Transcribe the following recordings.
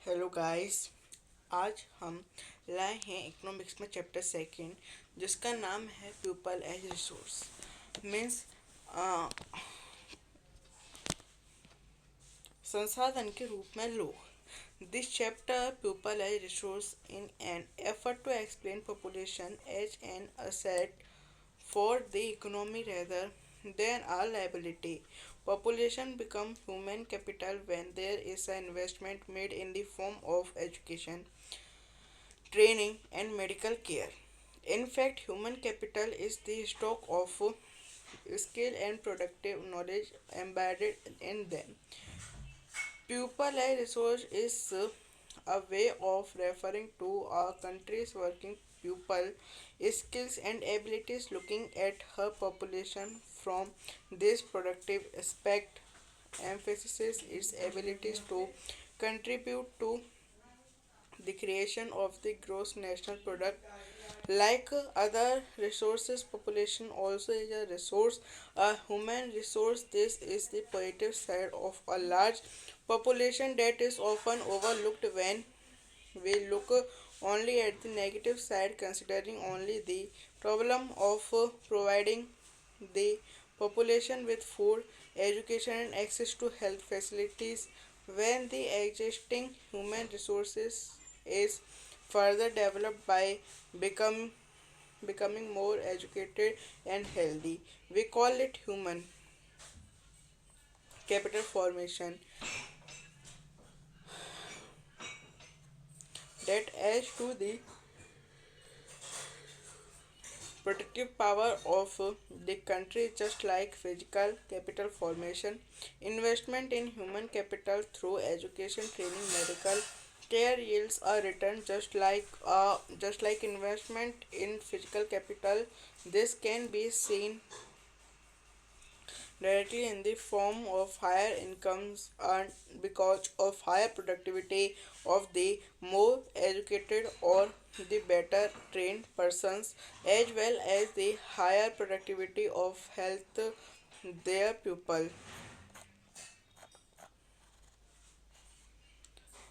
Hello guys. आज हम लाए हैं इकोनॉमिक्स में चैप्टर सेकंड जिसका नाम है पीपल एज रिसोर्स। मीन्स संसाधन के रूप में लोग। This chapter people as resource in an effort to explain population as an asset for the economy rather than a liability. Population become human capital when there is an investment made in the form of education, training, and medical care. In fact, human capital is the stock of skill and productive knowledge embedded in them. Pupil as resource is a way of referring to a country's working pupil skills and abilities. Looking at her population from this productive aspect emphasizes its abilities to contribute to the creation of the gross national product. Like other resources, population also is a resource, a human resource. This is the positive side of a large population that is often overlooked when we look only at the negative side, considering only the problem of providing the population with food, education, and access to health facilities. When the existing human resources is further developed by become, becoming more educated and healthy, we call it human capital formation that adds to the productive power of the country. Just like physical capital formation, investment in human capital through education, training, medical care yields a return just like investment in physical capital. This can be seen directly in the form of higher incomes earned because of higher productivity of the more educated or the better trained persons, as well as the higher productivity of health their pupil.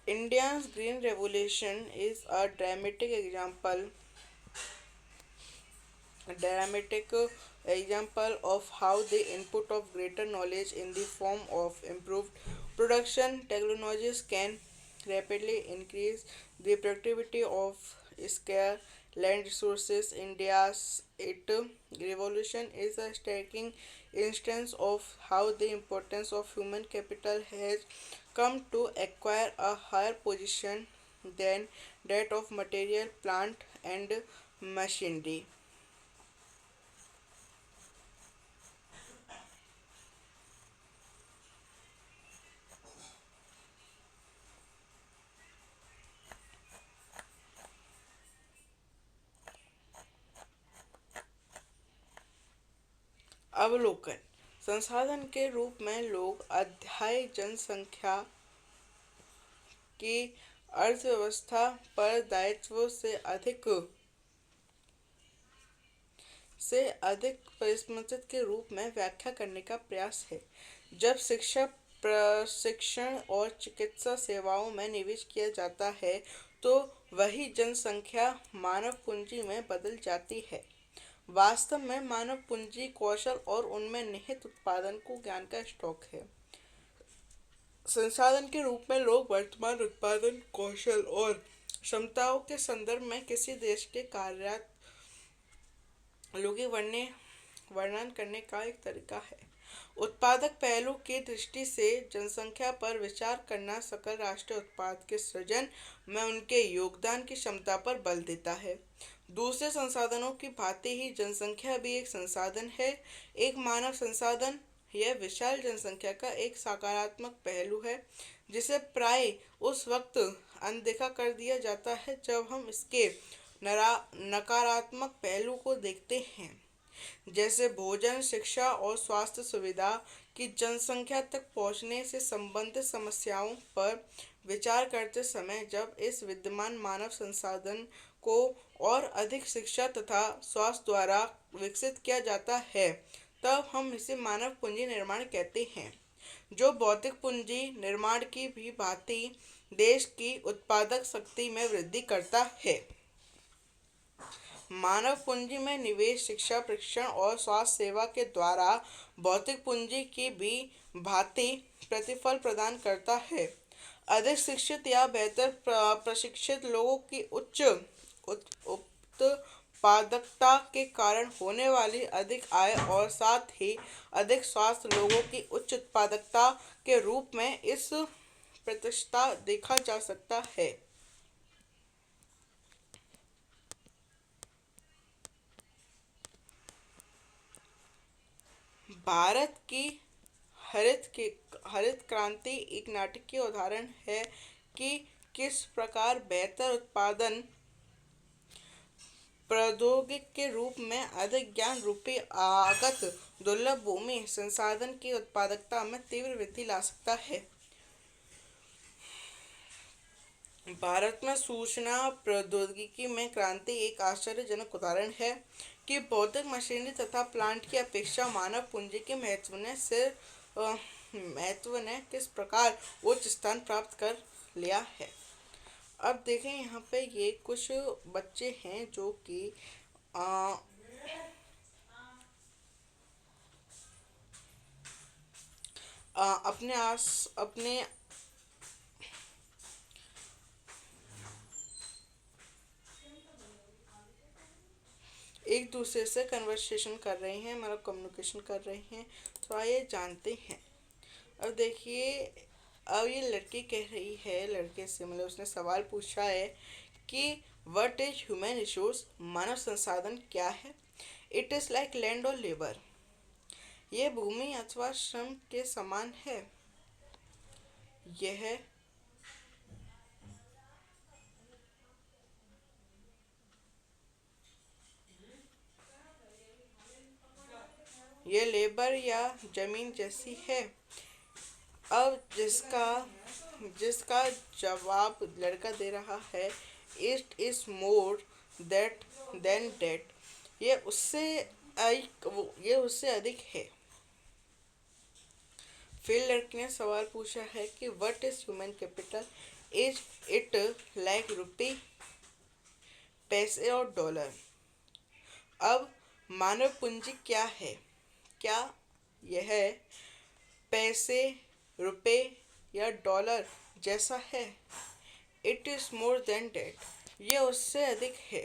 India's green revolution is a dramatic example of how the input of greater knowledge in the form of improved production technologies can rapidly increase the productivity of scarce land resources. India's it revolution is a striking instance of how the importance of human capital has come to acquire a higher position than that of material plant and machinery. अवलोकन संसाधन के रूप में लोग अध्याय जनसंख्या की अर्थव्यवस्था पर दायित्व से अधिक परिस्मृत के रूप में व्याख्या करने का प्रयास है। जब शिक्षा, प्रशिक्षण और चिकित्सा सेवाओं में निवेश किया जाता है तो वही जनसंख्या मानव पूंजी में बदल जाती है। वास्तव में मानव पूंजी कौशल और उनमें निहित उत्पादन को ज्ञान का स्टॉक है। संसाधन के रूप में लोग वर्तमान उत्पादन कौशल और क्षमताओं के संदर्भ में किसी देश के कार्यात लोगी वर्णन करने का एक तरीका है। उत्पादक पहलू की दृष्टि से जनसंख्या पर विचार करना सकल राष्ट्रीय उत्पाद के सृजन में उनके योगदान की क्षमता पर बल देता है। दूसरे संसाधनों की भांति ही जनसंख्या भी एक संसाधन है, एक मानव संसाधन। यह विशाल जनसंख्या का एक सकारात्मक पहलू है जिसे प्राय उस वक्त अनदेखा कर दिया जाता है जब हम इसके नकारात्मक पहलू को देखते हैं, जैसे भोजन, शिक्षा और स्वास्थ्य सुविधा की जनसंख्या तक पहुंचने से संबंधित समस्याओं पर विचार करते समय। जब इस विद्यमान मानव संसाधन को और अधिक शिक्षा तथा स्वास्थ्य द्वारा विकसित किया जाता है तब हम इसे मानव पूंजी निर्माण कहते हैं, जो भौतिक पूंजी निर्माण की भी भांति देश की उत्पादक शक्ति में वृद्धि करता है। मानव पूंजी में निवेश शिक्षा, प्रशिक्षण और स्वास्थ्य सेवा के द्वारा भौतिक पूंजी की भी भांति प्रतिफल प्रदान करता है। अधिक शिक्षित या बेहतर प्रशिक्षित लोगों की उच्च उत्पादकता के कारण होने वाली अधिक आय और साथ ही अधिक स्वास्थ्य लोगों की उच्च उत्पादकता के रूप में इस प्रतिशतता देखा जा सकता है। भारत की हरित की हरित क्रांति एक नाटकीय उदाहरण है कि किस प्रकार बेहतर उत्पादन प्रौद्योगिकी के रूप में अधिक ज्ञान रूपी आगत दुर्लभ भूमि संसाधन की उत्पादकता में तीव्र वृद्धि ला सकता है। भारत में सूचना प्रौद्योगिकी में क्रांति एक आश्चर्यजनक उदाहरण है कि भौतिक मशीनरी तथा प्लांट की अपेक्षा मानव पूंजी के महत्व ने किस प्रकार उच्च स्थान प्राप्त कर लिया है। अब देखें यहाँ पे ये कुछ बच्चे हैं जो कि अ, अपने एक दूसरे से कन्वर्सेशन कर रहे हैं, मतलब कम्युनिकेशन कर रहे हैं। तो आइए जानते हैं। अब देखिए, अब ये लड़की कह रही है लड़के से, मतलब उसने सवाल पूछा है कि व्हाट इज ह्यूमन रिसोर्स, मानव संसाधन क्या है। इट इज लाइक लैंड और लेबर, ये भूमि अथवा श्रम के समान है। यह ये लेबर या जमीन जैसी है। अब जिसका जवाब लड़का दे रहा है, it is more that than that, ये उससे ये उससे अधिक है। फिर लड़की ने सवाल पूछा है कि what is human capital, is it like rupee, पैसे और डॉलर। अब मानव पूंजी क्या है, क्या यह पैसे, रुपए या डॉलर जैसा है। It is more than that, ये उससे अधिक है।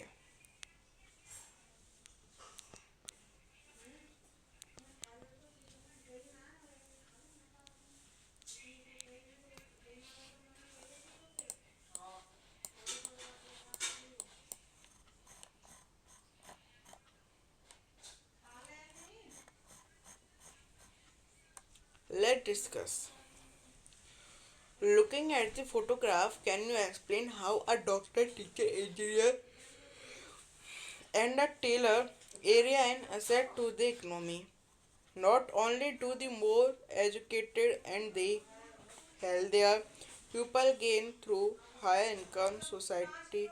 Let discuss. Looking at the photograph, can you explain how a doctor, teacher, engineer, and a tailor area an asset to the economy? Not only do the more educated and the healthier people gain through higher income, society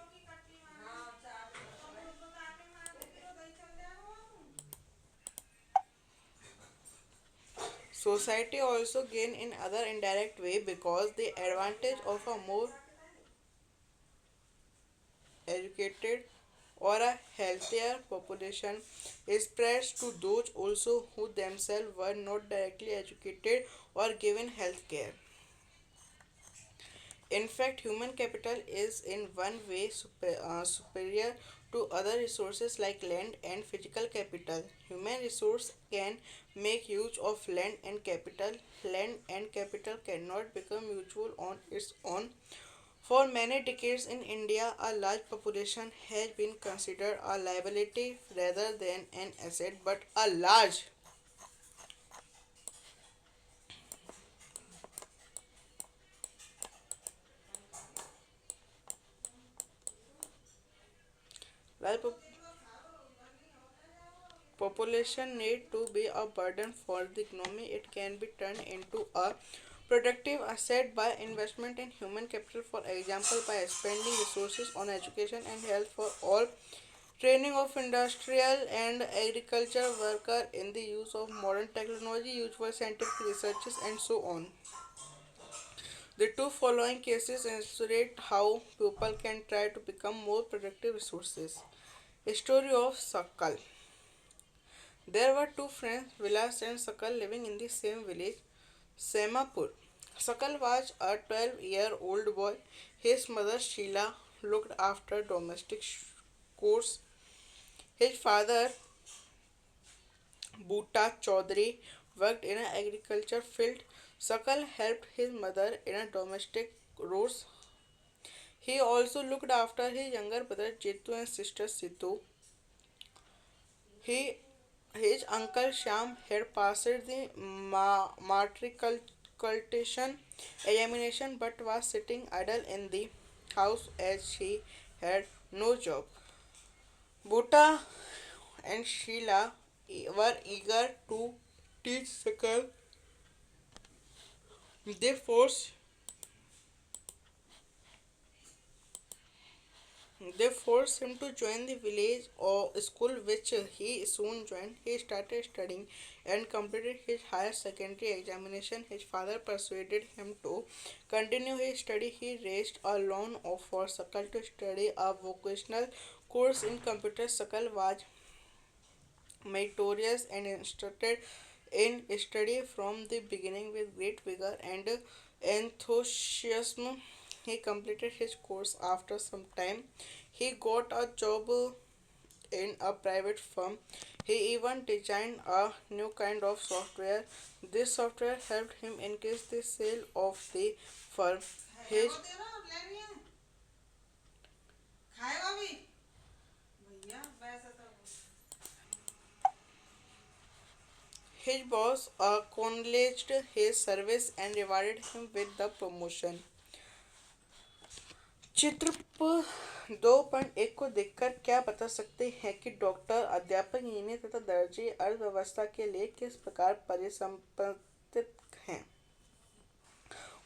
also gain in other indirect way, because the advantage of a more educated or a healthier population is spread to those also who themselves were not directly educated or given health care. In fact, human capital is in one way superior to other resources like land and physical capital. Human resource can make use of land and capital. Land and capital cannot become useful on its own. For many decades in India, a large population has been considered a liability rather than an asset, but a large population need to be a burden for the economy. It can be turned into a productive asset by investment in human capital, for example, by spending resources on education and health for all, training of industrial and agriculture worker in the use of modern technology, used for scientific researches, and so on. The two following cases illustrate how people can try to become more productive resources. Story of Sakal. There were two friends, Vilas and Sakal, living in the same village, Semapur. Sakal was a 12-year-old boy. His mother Sheila looked after domestic chores. His father Bhutta Chaudhary worked in an agriculture field. Sakal helped his mother in a domestic chores. He also looked after his younger brother Jetu and sister Situ. He, his uncle Shyam had passed the matriculation examination but was sitting idle in the house as he had no job. Bhutta and Sheila were eager to teach Sakal. They forced They forced him to join the village or school, which he soon joined. He started studying and completed his higher secondary examination. His father persuaded him to continue his study. He raised a loan for Sakal to study a vocational course in computer. Sakal was meritorious and instructed in study from the beginning with great vigor and enthusiasm. He completed his course after some time. He got a job in a private firm. He even designed a new kind of software. This software helped him increase the sale of the firm. His his boss acknowledged his service and rewarded him with the promotion. चित्र 2.1 को देखकर क्या बता सकते हैं कि doctor, अध्यापक, engineer तथा दर्जी अर्थव्यवस्था के लिए किस प्रकार परिसंपत्तित हैं।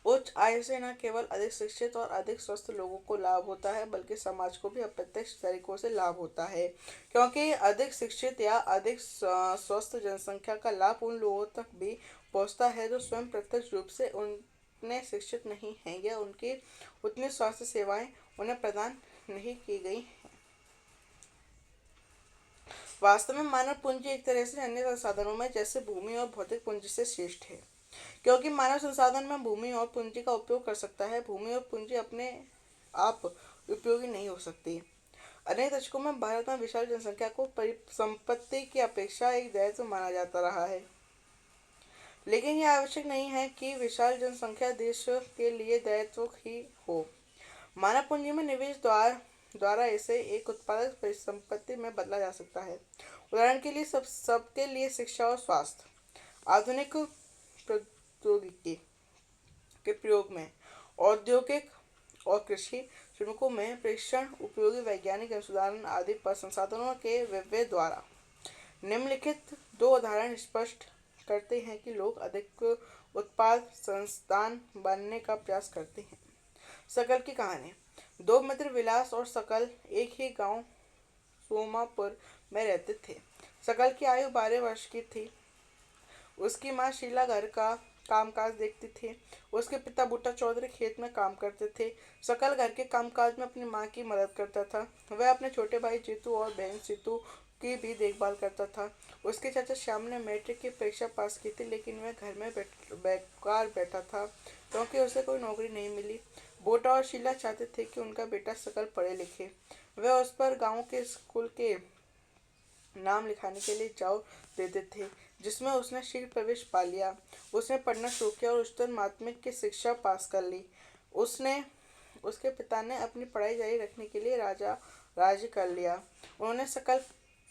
उच्च आय से न केवल अधिक शिक्षित और अधिक स्वस्थ लोगों को लाभ होता है बल्कि समाज को भी अप्रत्यक्ष तरीकों से लाभ होता है, क्योंकि अधिक शिक्षित या अधिक स्वस्थ जनसंख्या का लाभ उन लोगों तक भी पहुंचता है जो स्वयं प्रत्यक्ष रूप से उतने शिक्षित नहीं हैं या उनकी उतनी स्वास्थ्य सेवाएं उन्हें प्रदान नहीं की गई। वास्तव में मानव पूंजी एक तरह से अन्य संसाधनों में जैसे भूमि और भौतिक पूंजी से श्रेष्ठ है, क्योंकि मानव संसाधन में भूमि और पूंजी का उपयोग कर सकता है। भूमि और पूंजी अपने आप उपयोगी नहीं हो सकती। अनेक दशकों में भारत में विशाल जनसंख्या को परिसंपत्ति की अपेक्षा एक दायित्व माना जाता रहा है, लेकिन यह आवश्यक नहीं है कि विशाल जनसंख्या देश के लिए दायित्व ही हो। मानव पूंजी में निवेश द्वारा इसे एक उत्पादक परिसंपत्ति में बदला जा सकता है। उदाहरण के लिए सबके लिए शिक्षा और स्वास्थ्य। आधुनिक प्रौद्योगिकी के प्रयोग में औद्योगिक और कृषि श्रमिकों में प्रशिक्षण, उपयोगी वैज्ञानिक अनुसंधान आदि पर संसाधनों के व्यय द्वारा। निम्नलिखित दो उदाहरण स्पष्ट करते हैं कि लोग अधिक उत्पाद संस्थान बनने का प्रयास करते हैं। सकल की कहानी। दो मित्र विलास और सकल एक ही गांव सोमापुर में रहते थे। सकल की आयु 12 वर्ष की थी। उसकी माँ शीला घर का कामकाज देखती थी। उसके पिता बूटा चौधरी खेत में काम करते थे। सकल घर के कामकाज में अपनी माँ की मदद करता था। वह अपने छोटे भाई जीतू और बहन सीतू की भी देखभाल करता था। उसके चाचा श्याम ने मैट्रिक की परीक्षा पास की थी, लेकिन वह घर में बेकार बैठा था क्योंकि उसे कोई नौकरी नहीं मिली। बूटा और शीला चाहते थे कि उनका बेटा सकल पढ़े लिखे। वह उस पर गांव के स्कूल के नाम लिखाने के लिए जाओ देते थे, जिसमें उसने शीघ्र प्रवेश पा लिया। उसने पढ़ना शुरू किया और उच्चतर माध्यमिक की शिक्षा पास कर ली। उसके पिता ने अपनी पढ़ाई जारी रखने के लिए राजी कर लिया। उन्होंने सकल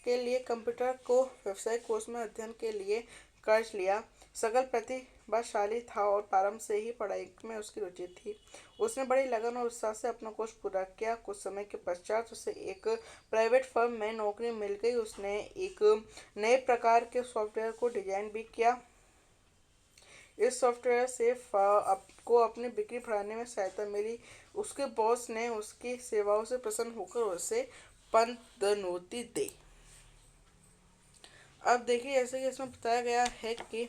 के लिए कंप्यूटर को व्यावसायिक कोर्स में अध्ययन के लिए कर्ज लिया। सकल प्रतिभाशाली था और प्रारंभ से ही पढ़ाई में उसकी रुचि थी। उसने बड़ी लगन और उत्साह से अपना कोर्स पूरा किया। कुछ समय के पश्चात उसे एक प्राइवेट फर्म में नौकरी मिल गई। उसने एक नए प्रकार के सॉफ्टवेयर को डिजाइन भी किया। इस सॉफ्टवेयर से को अपनी बिक्री बढ़ाने में सहायता मिली। उसके बॉस ने उसकी सेवाओं से प्रसन्न होकर उसे पदोन्नति दी। अब देखिए, जैसे कि इसमें बताया गया है कि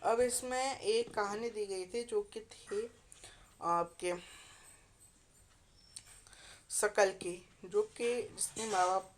अब इसमें एक कहानी दी गई थी जो कि थी आपके शकल की, जो कि जिसने माँ बाप